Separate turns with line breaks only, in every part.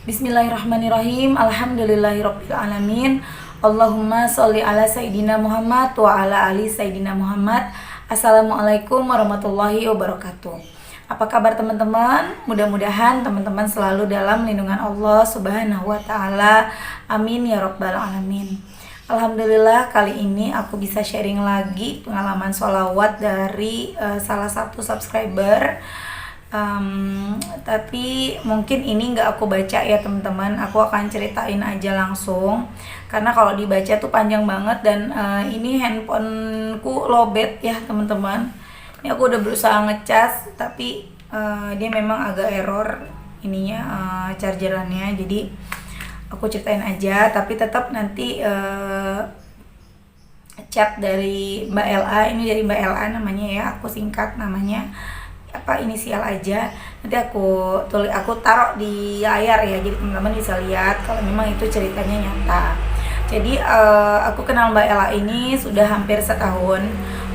Bismillahirrahmanirrahim. Alhamdulillahirabbil alamin. Allahumma sholli ala sayidina Muhammad wa ala ali sayidina Muhammad. Assalamualaikum warahmatullahi wabarakatuh. Apa kabar teman-teman? Mudah-mudahan teman-teman selalu dalam lindungan Allah Subhanahu wa taala. Amin ya rabbal alamin. Alhamdulillah kali ini aku bisa sharing lagi pengalaman sholawat dari salah satu subscriber. Tapi mungkin ini nggak aku baca ya teman-teman, aku akan ceritain aja langsung karena kalau dibaca tuh panjang banget dan ini handphoneku lowbat ya teman-teman. Ini aku udah berusaha ngecas tapi dia memang agak error ininya, chargerannya, jadi aku ceritain aja tapi tetap nanti chat dari Mbak LA, ini dari Mbak LA namanya ya, aku singkat namanya apa, inisial aja, nanti aku taruh di layar ya, jadi teman-teman bisa lihat kalau memang itu ceritanya nyata. Jadi aku kenal Mbak Ella ini sudah hampir setahun.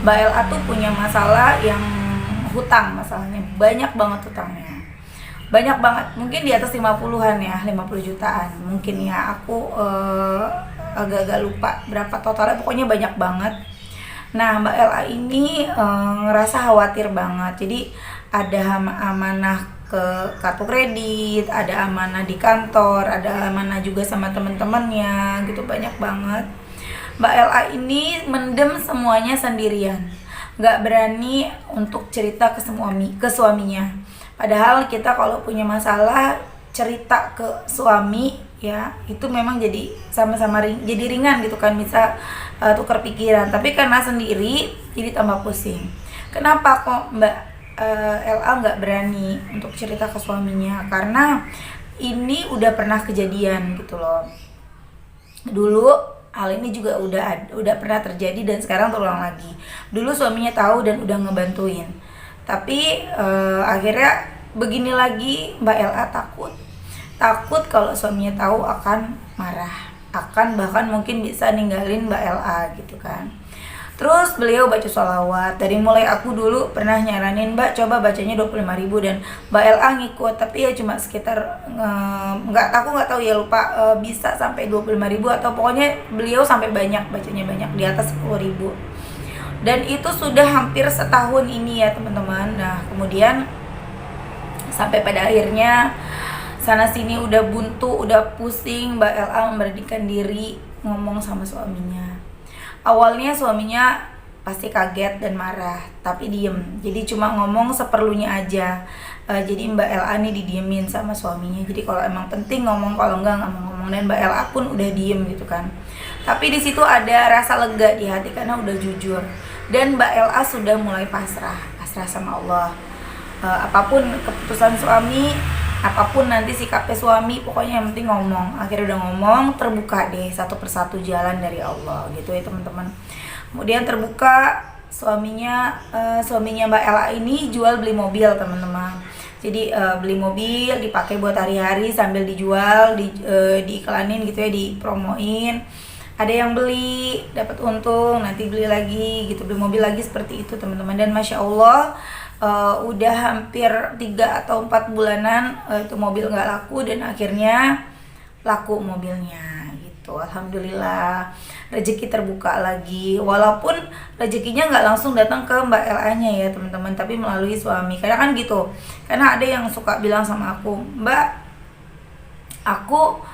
Mbak Ella tuh punya masalah yang hutang, masalahnya banyak banget hutangnya, banyak banget, mungkin di atas 50-an ya, 50 jutaan mungkin ya, aku agak-agak lupa berapa totalnya, pokoknya banyak banget. Nah, Mbak Ella ini ngerasa khawatir banget. Jadi ada amanah ke kartu kredit, ada amanah di kantor, ada amanah juga sama teman-temannya gitu, banyak banget. Mbak Ella ini mendem semuanya sendirian, nggak berani untuk cerita ke suaminya. Padahal kita kalau punya masalah cerita ke suami ya, itu memang jadi sama-sama jadi ringan gitu kan, bisa tukar pikiran. Tapi karena sendiri jadi tambah pusing. Kenapa kok Mbak LA nggak berani untuk cerita ke suaminya? Karena ini udah pernah kejadian gitu loh. Dulu hal ini juga udah pernah terjadi dan sekarang terulang lagi. Dulu suaminya tahu dan udah ngebantuin. Tapi akhirnya begini lagi, Mbak LA takut kalau suaminya tahu akan marah, akan bahkan mungkin bisa ninggalin Mbak LA gitu kan. Terus beliau baca sholawat. Dari mulai aku dulu pernah nyaranin, Mbak coba bacanya 25.000, dan Mbak LA ngikut, tapi ya cuma sekitar aku nggak tahu ya, lupa, bisa sampai 25.000 atau pokoknya beliau sampai banyak, bacanya banyak di atas 10.000. Dan itu sudah hampir setahun ini ya teman-teman. Nah, kemudian sampai pada akhirnya sana sini udah buntu, udah pusing, Mbak LA memberanikan diri ngomong sama suaminya. Awalnya suaminya pasti kaget dan marah, tapi diem. Jadi cuma ngomong seperlunya aja. Jadi Mbak LA nih didiemin sama suaminya. Jadi kalau emang penting ngomong, kalau enggak nggak mau ngomong. Dan Mbak LA pun udah diem gitu kan. Tapi di situ ada rasa lega di hati karena udah jujur. Dan Mbak LA sudah mulai pasrah sama Allah. Apapun keputusan suami, apapun nanti sikapnya suami, pokoknya yang penting ngomong. Akhirnya udah ngomong, terbuka deh satu persatu jalan dari Allah gitu ya teman-teman. Kemudian terbuka, suaminya Mbak Ella ini jual beli mobil teman-teman. Jadi beli mobil dipakai buat hari-hari sambil dijual, diiklanin gitu ya, dipromoin. Ada yang beli, dapat untung, nanti beli lagi gitu, beli mobil lagi, seperti itu teman-teman. Dan Masya Allah, udah hampir 3 atau 4 bulanan itu mobil nggak laku, dan akhirnya laku mobilnya gitu. Alhamdulillah, rezeki terbuka lagi, walaupun rezekinya nggak langsung datang ke Mbak LA nya ya teman-teman, tapi melalui suami. Karena kan gitu, karena ada yang suka bilang sama aku, Mbak, aku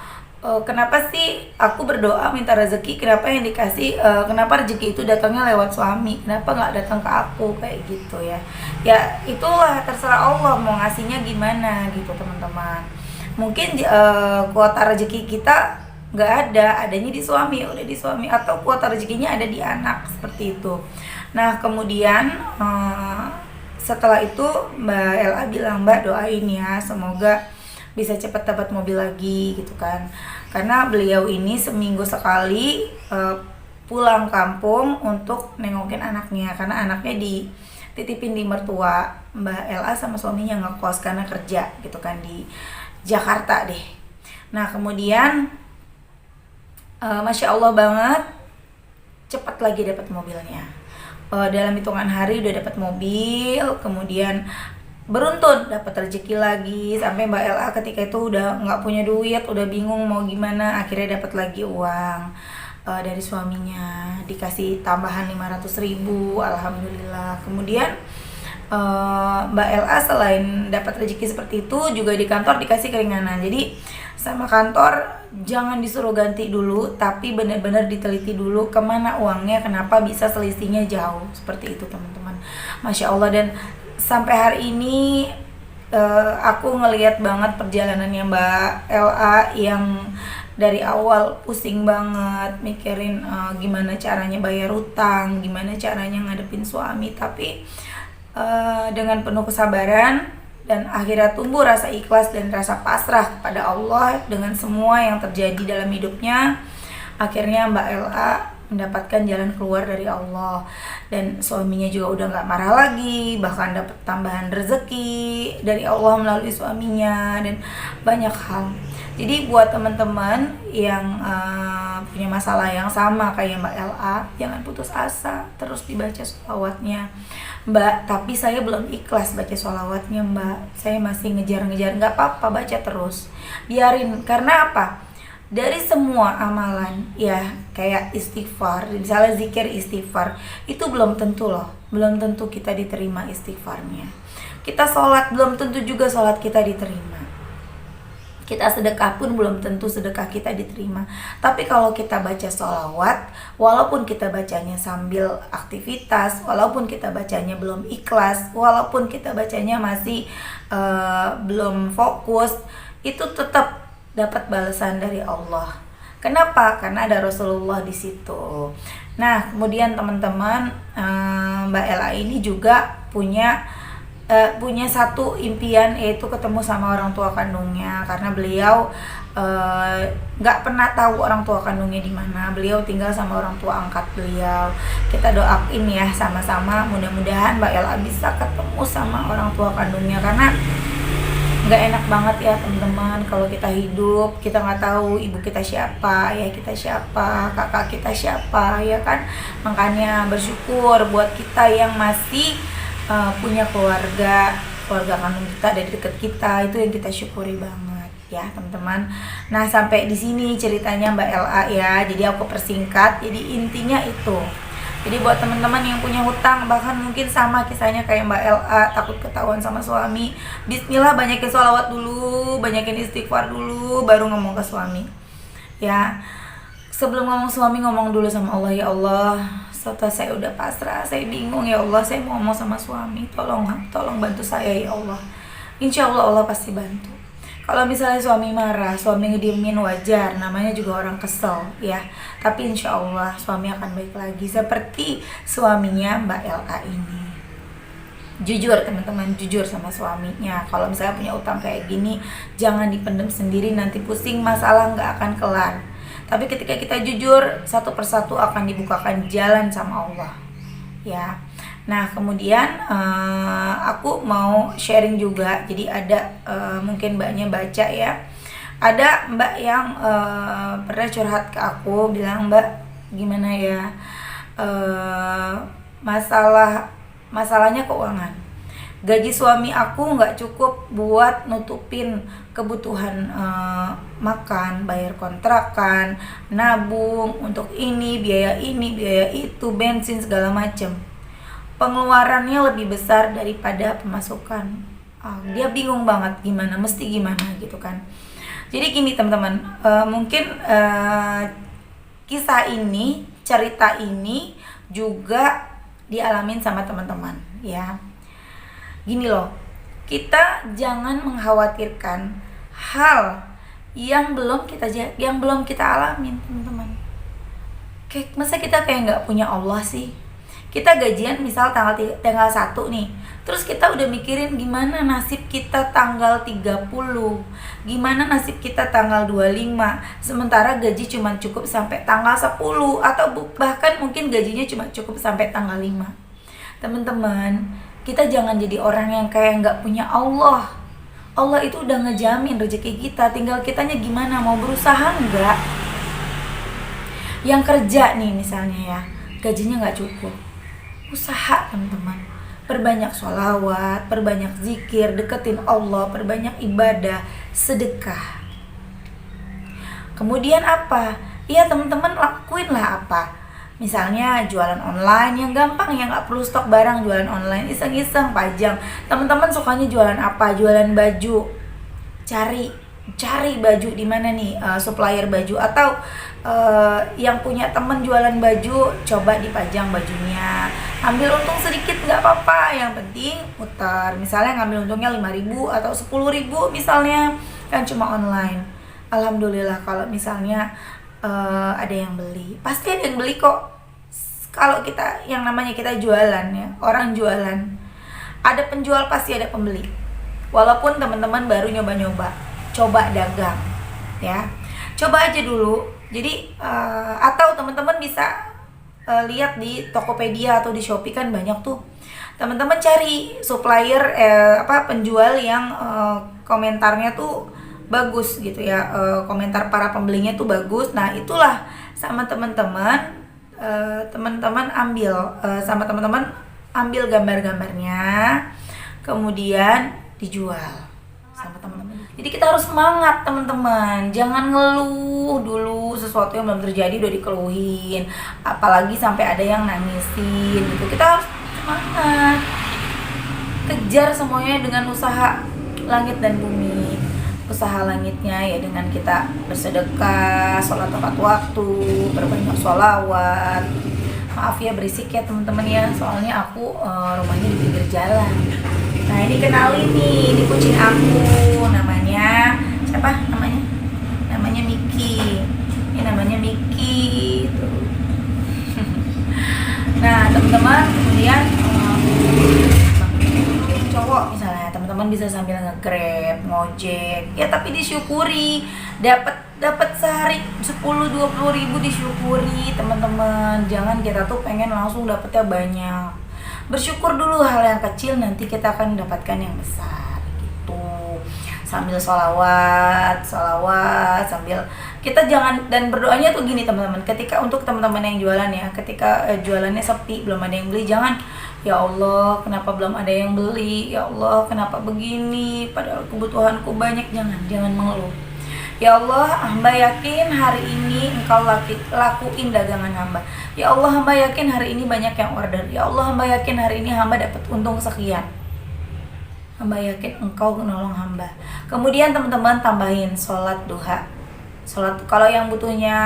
kenapa sih aku berdoa minta rezeki, kenapa yang dikasih, kenapa rezeki itu datangnya lewat suami, kenapa nggak datang ke aku, kayak gitu ya. Ya itulah, terserah Allah mau ngasihnya gimana gitu teman-teman. Mungkin kuota rezeki kita nggak adanya di suami, udah di suami, atau kuota rezekinya ada di anak, seperti itu. Nah kemudian setelah itu Mbak LA bilang, Mbak doain ya semoga bisa cepat dapat mobil lagi gitu kan. Karena beliau ini seminggu sekali pulang kampung untuk nengokin anaknya, karena anaknya dititipin di mertua. Mbak LA sama suaminya ngekos karena kerja gitu kan di Jakarta deh. Nah kemudian Masya Allah banget, cepat lagi dapat mobilnya. Dalam hitungan hari udah dapat mobil. Kemudian beruntun dapat rezeki lagi, sampai Mbak LA ketika itu udah nggak punya duit, udah bingung mau gimana, akhirnya dapat lagi uang dari suaminya, dikasih tambahan 500.000, alhamdulillah. Kemudian Mbak LA selain dapat rezeki seperti itu juga di kantor dikasih keringanan. Jadi sama kantor jangan disuruh ganti dulu, tapi benar-benar diteliti dulu kemana uangnya, kenapa bisa selisihnya jauh seperti itu teman-teman. Masya Allah. Dan sampai hari ini aku ngelihat banget perjalanannya Mbak LA yang dari awal pusing banget mikirin gimana caranya bayar utang, gimana caranya ngadepin suami, tapi dengan penuh kesabaran dan akhirnya tumbuh rasa ikhlas dan rasa pasrah kepada Allah dengan semua yang terjadi dalam hidupnya. Akhirnya Mbak LA mendapatkan jalan keluar dari Allah, dan suaminya juga udah nggak marah lagi, bahkan dapat tambahan rezeki dari Allah melalui suaminya dan banyak hal. Jadi buat teman-teman yang punya masalah yang sama kayak Mbak LA, jangan putus asa, terus dibaca sholawatnya. Mbak, tapi saya belum ikhlas baca sholawatnya Mbak, saya masih ngejar-ngejar. Nggak apa-apa, baca terus, biarin. Karena apa? Dari semua amalan ya, kayak istighfar, misalnya zikir istighfar, itu belum tentu loh, belum tentu kita diterima istighfarnya. Kita sholat, belum tentu juga sholat kita diterima. Kita sedekah pun belum tentu sedekah kita diterima. Tapi kalau kita baca sholawat, walaupun kita bacanya sambil aktivitas, walaupun kita bacanya belum ikhlas, walaupun kita bacanya masih belum fokus, itu tetap dapat balasan dari Allah. Kenapa? Karena ada Rasulullah di situ. Nah, kemudian teman-teman, Mbak LA ini juga punya satu impian, yaitu ketemu sama orang tua kandungnya, karena beliau nggak pernah tahu orang tua kandungnya di mana. Beliau tinggal sama orang tua angkat beliau. Kita doain ya sama-sama, mudah-mudahan Mbak LA bisa ketemu sama orang tua kandungnya, karena nggak enak banget ya teman-teman kalau kita hidup kita nggak tahu ibu kita siapa, ayah kita siapa, kakak kita siapa, ya kan. Makanya bersyukur buat kita yang masih punya keluarga kandung kita dari dekat kita, itu yang kita syukuri banget ya teman-teman. Nah, sampai di sini ceritanya Mbak LA ya, jadi aku persingkat. Jadi intinya itu, jadi buat teman-teman yang punya hutang, bahkan mungkin sama kisahnya kayak Mbak LA, takut ketahuan sama suami, bismillah, banyakin sholawat dulu, banyakin istighfar dulu, baru ngomong ke suami ya. Sebelum ngomong suami, ngomong dulu sama Allah, ya Allah, setelah saya udah pasrah, saya bingung ya Allah, saya mau ngomong sama suami, tolong bantu saya ya Allah. Insya Allah Allah pasti bantu. Kalau misalnya suami marah, suami ngediemin, wajar, namanya juga orang kesel ya. Tapi insya Allah suami akan baik lagi, seperti suaminya Mbak LA ini. Jujur teman-teman, jujur sama suaminya. Kalau misalnya punya utang kayak gini, jangan dipendam sendiri, nanti pusing, masalah nggak akan kelar. Tapi ketika kita jujur, satu persatu akan dibukakan jalan sama Allah ya. Nah, kemudian aku mau sharing juga. Jadi ada mungkin mbaknya baca ya. Ada mbak yang pernah curhat ke aku, bilang, Mbak, gimana ya, masalahnya keuangan. Gaji suami aku nggak cukup buat nutupin kebutuhan makan, bayar kontrakan, nabung untuk ini, biaya itu, bensin segala macem. Pengeluarannya lebih besar daripada pemasukan. Dia bingung banget gimana gitu kan. Jadi gini teman-teman, mungkin kisah ini, cerita ini juga dialamin sama teman-teman ya. Gini loh, kita jangan mengkhawatirkan hal yang belum kita alamin teman-teman. Masa kita kayak nggak punya Allah sih? Kita gajian misal tanggal 1 nih, terus kita udah mikirin gimana nasib kita tanggal 30, gimana nasib kita tanggal 25, sementara gaji cuma cukup sampai tanggal 10, atau bahkan mungkin gajinya cuma cukup sampai tanggal 5. Teman-teman, kita jangan jadi orang yang kayak nggak punya Allah. Allah itu udah ngejamin rezeki kita, tinggal kitanya gimana, mau berusaha nggak. Yang kerja nih misalnya ya, gajinya nggak cukup, usaha teman-teman, Perbanyak sholawat, perbanyak zikir, deketin Allah, perbanyak ibadah, sedekah. Kemudian apa? Ya teman-teman lakuinlah apa? Misalnya jualan online yang gampang, yang nggak perlu stok barang, jualan online iseng-iseng pajang. Teman-teman sukanya jualan apa? Jualan baju. Cari baju di mana nih, supplier baju, atau yang punya temen jualan baju, coba dipajang bajunya, ambil untung sedikit nggak apa-apa, yang penting muter. Misalnya ngambil untungnya 5.000 atau 10.000 misalnya, kan cuma online. Alhamdulillah kalau misalnya ada yang beli, pasti ada yang beli kok. Kalau kita yang namanya kita jualan ya, orang jualan, ada penjual pasti ada pembeli. Walaupun teman-teman baru nyoba-nyoba, coba dagang ya, coba aja dulu. Jadi atau teman-teman bisa lihat di Tokopedia atau di Shopee, kan banyak tuh. Teman-teman cari supplier penjual yang komentarnya tuh bagus gitu ya, komentar para pembelinya tuh bagus. Nah itulah sama teman-teman ambil sama teman-teman ambil gambar-gambarnya, kemudian dijual sama teman-teman. Jadi kita harus semangat teman-teman, jangan ngeluh dulu sesuatu yang belum terjadi udah dikeluhin, apalagi sampai ada yang nangisin gitu. Kita harus semangat, kejar semuanya dengan usaha langit dan bumi. Usaha langitnya ya dengan kita bersedekah, sholat tepat waktu, berbanyak sholawat. Maaf ya berisik ya teman-teman ya, soalnya aku rumahnya di pinggir jalan. Nah ini kenalin nih, ini kucing aku, namanya siapa namanya? Namanya Miki. Ini namanya Miki tuh. Nah teman-teman, kemudian cowok misalnya, teman-teman bisa sambil nge-grab, ngojek ya, tapi disyukuri. Dapat sehari 10-20 ribu disyukuri teman-teman. Jangan kita tuh pengen langsung dapetnya banyak. Bersyukur dulu hal yang kecil, nanti kita akan mendapatkan yang besar gitu. Sambil sholawat sambil kita jangan, dan berdoanya tuh gini teman-teman, ketika untuk teman-teman yang jualan ya, ketika jualannya sepi belum ada yang beli, jangan ya Allah kenapa belum ada yang beli, ya Allah kenapa begini padahal kebutuhanku banyak. Jangan mengeluh. Ya Allah, hamba yakin hari ini Engkau lakuin dagangan hamba. Ya Allah, hamba yakin hari ini banyak yang order. Ya Allah, hamba yakin hari ini hamba dapat untung sekian. Hamba yakin Engkau menolong hamba. Kemudian teman-teman tambahin sholat duha. Sholat, kalau yang butuhnya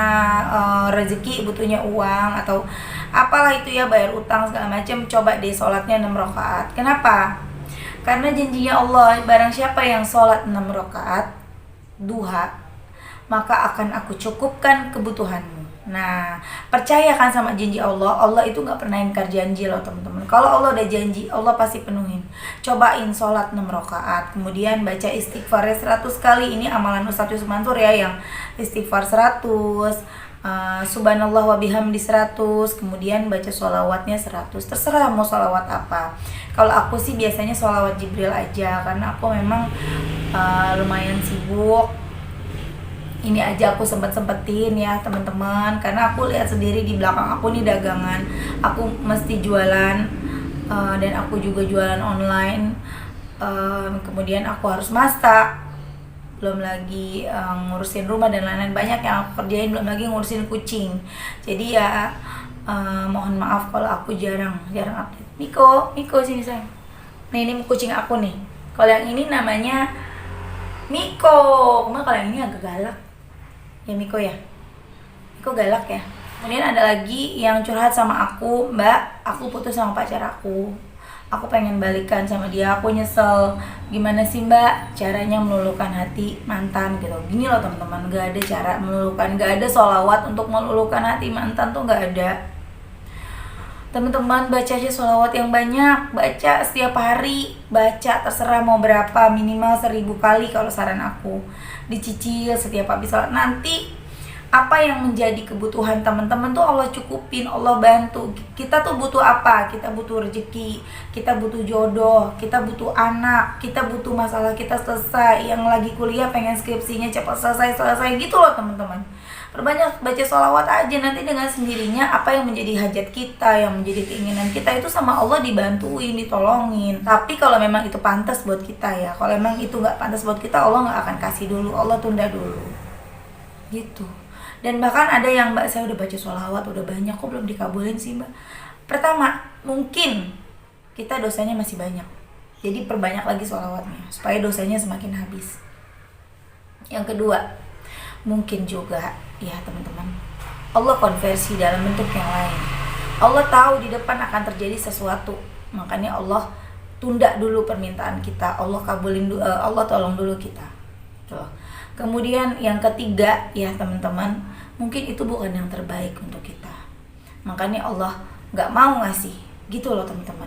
rezeki, butuhnya uang atau apalah itu ya, bayar utang segala macam, coba deh sholatnya 6 rakaat. Kenapa? Karena janjinya Allah, barang siapa yang sholat 6 rakaat duha, maka akan aku cukupkan kebutuhanmu. Nah, percayakan sama janji Allah. Allah itu gak pernah ingkar janji loh teman-teman. Kalau Allah udah janji, Allah pasti penuhin. Cobain sholat 6 rakaat, kemudian baca istighfarnya 100 kali. Ini amalan Ustadz Yusuf Mansur ya, yang istighfar 100, subhanallah wa bihamdi 100, kemudian baca sholawatnya 100. Terserah mau sholawat apa. Kalau aku sih biasanya sholawat Jibril aja, karena aku memang lumayan sibuk. Ini aja aku sempetin ya teman-teman, karena aku lihat sendiri di belakang aku nih dagangan, aku mesti jualan, dan aku juga jualan online, kemudian aku harus masak, belum lagi ngurusin rumah dan lain-lain, banyak yang aku kerjain, belum lagi ngurusin kucing. Jadi ya mohon maaf kalau aku jarang update. Miko sini sayang. Nah ini kucing aku nih. Kalau yang ini namanya Miko, kalau yang ini agak galak. Ya Miko ya, Miko galak ya. Kemudian ada lagi yang curhat sama aku, Mbak, aku putus sama pacar aku pengen balikan sama dia, aku nyesel. Gimana sih Mbak caranya meluluhkan hati mantan gitu? Gini loh teman-teman, gak ada cara meluluhkan, gak ada sholawat untuk meluluhkan hati mantan tuh gak ada. Teman-teman baca aja sholawat yang banyak, baca setiap hari, baca terserah mau berapa, minimal 1000 kali kalau saran aku. Dicicil setiap habis sholat, nanti apa yang menjadi kebutuhan teman-teman tuh Allah cukupin, Allah bantu. Kita tuh butuh apa? Kita butuh rezeki, kita butuh jodoh, kita butuh anak, kita butuh masalah kita selesai. Yang lagi kuliah pengen skripsinya cepat selesai gitu loh teman-teman. Perbanyak baca sholawat aja, nanti dengan sendirinya apa yang menjadi hajat kita, yang menjadi keinginan kita itu sama Allah dibantuin, ditolongin. Tapi kalau memang itu pantas buat kita ya, kalau memang itu nggak pantas buat kita, Allah nggak akan kasih dulu, Allah tunda dulu gitu. Dan bahkan ada yang, Mbak, saya udah baca sholawat udah banyak kok belum dikabulin sih, Mbak. Pertama, mungkin kita dosanya masih banyak, jadi perbanyak lagi sholawatnya supaya dosanya semakin habis. Yang kedua, mungkin juga ya teman-teman, Allah konversi dalam bentuk yang lain. Allah tahu di depan akan terjadi sesuatu, makanya Allah tunda dulu permintaan kita, Allah kabulin dulu, Allah tolong dulu kita gitu. Kemudian yang ketiga ya teman-teman, mungkin itu bukan yang terbaik untuk kita, makanya Allah gak mau ngasih gitu loh teman-teman.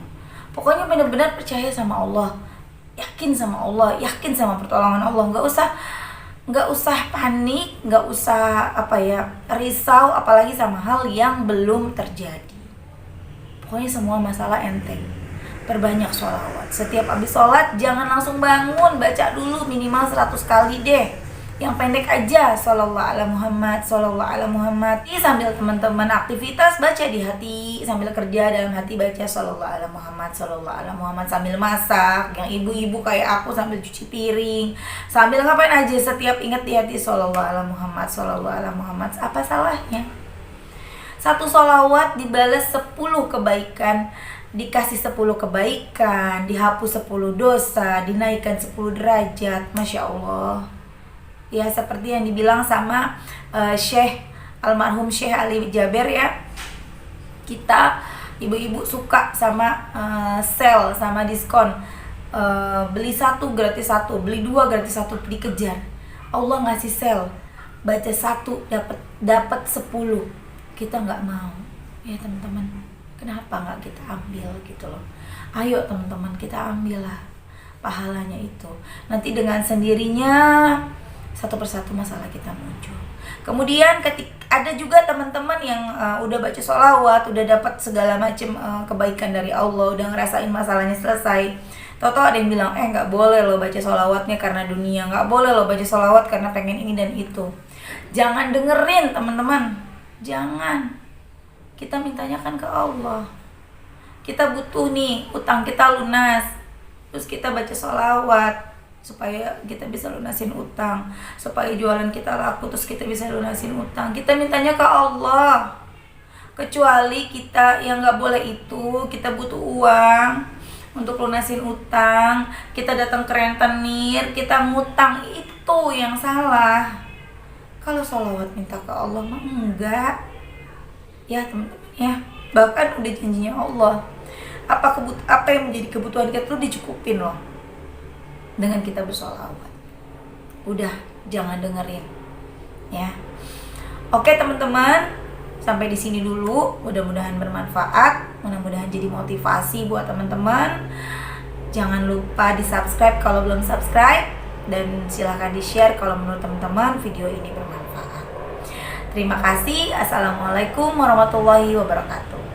Pokoknya benar-benar percaya sama Allah, yakin sama Allah, yakin sama pertolongan Allah. Nggak usah panik, nggak usah risau, apalagi sama hal yang belum terjadi. Pokoknya semua masalah enteng. Perbanyak sholawat. Setiap habis sholat jangan langsung bangun, baca dulu minimal 100 kali deh. Yang pendek aja, sallallahu ala Muhammad, sallallahu ala Muhammad. Sambil teman-teman aktivitas baca di hati, sambil kerja dalam hati baca sallallahu ala Muhammad, sallallahu ala Muhammad. Sambil masak, yang ibu-ibu kayak aku sambil cuci piring, sambil ngapain aja, setiap ingat di hati sallallahu ala Muhammad, sallallahu ala Muhammad. Apa salahnya? Satu sholawat dibalas 10 kebaikan, dikasih 10 kebaikan, dihapus 10 dosa, dinaikkan 10 derajat. Masya Allah. Ya seperti yang dibilang sama almarhum Syekh Ali Jaber ya, kita ibu-ibu suka sama sale, sama diskon, beli 1 gratis 1, beli 2 gratis 1, dikejar. Allah ngasih sale, baca 1 dapat 10, kita nggak mau ya teman-teman. Kenapa nggak kita ambil gitu loh? Ayo teman-teman, kita ambillah pahalanya itu. Nanti dengan sendirinya satu persatu masalah kita muncul. Kemudian ada juga teman-teman yang udah baca sholawat, udah dapat segala macam kebaikan dari Allah, udah ngerasain masalahnya selesai. Tahu-tahu ada yang bilang, nggak boleh lo baca sholawatnya karena dunia, nggak boleh lo baca sholawat karena pengen ini dan itu. Jangan dengerin teman-teman, jangan. Kita mintanya kan ke Allah. Kita butuh nih, utang kita lunas, terus kita baca sholawat supaya kita bisa lunasin utang, supaya jualan kita laku, terus kita bisa lunasin utang. Kita mintanya ke Allah. Kecuali kita yang nggak boleh itu, kita butuh uang untuk lunasin utang, kita datang ke rentenir, kita ngutang, itu yang salah. Kalau sholawat minta ke Allah mah enggak ya teman-teman ya. Bahkan udah janjinya Allah, apa yang menjadi kebutuhan kita tuh dicukupin loh dengan kita bersolawat. Udah, jangan dengerin ya. Oke teman-teman, sampai di sini dulu. Mudah-mudahan bermanfaat, mudah-mudahan jadi motivasi buat teman-teman. Jangan lupa di-subscribe kalau belum subscribe, dan silahkan di-share kalau menurut teman-teman video ini bermanfaat. Terima kasih. Assalamualaikum warahmatullahi wabarakatuh.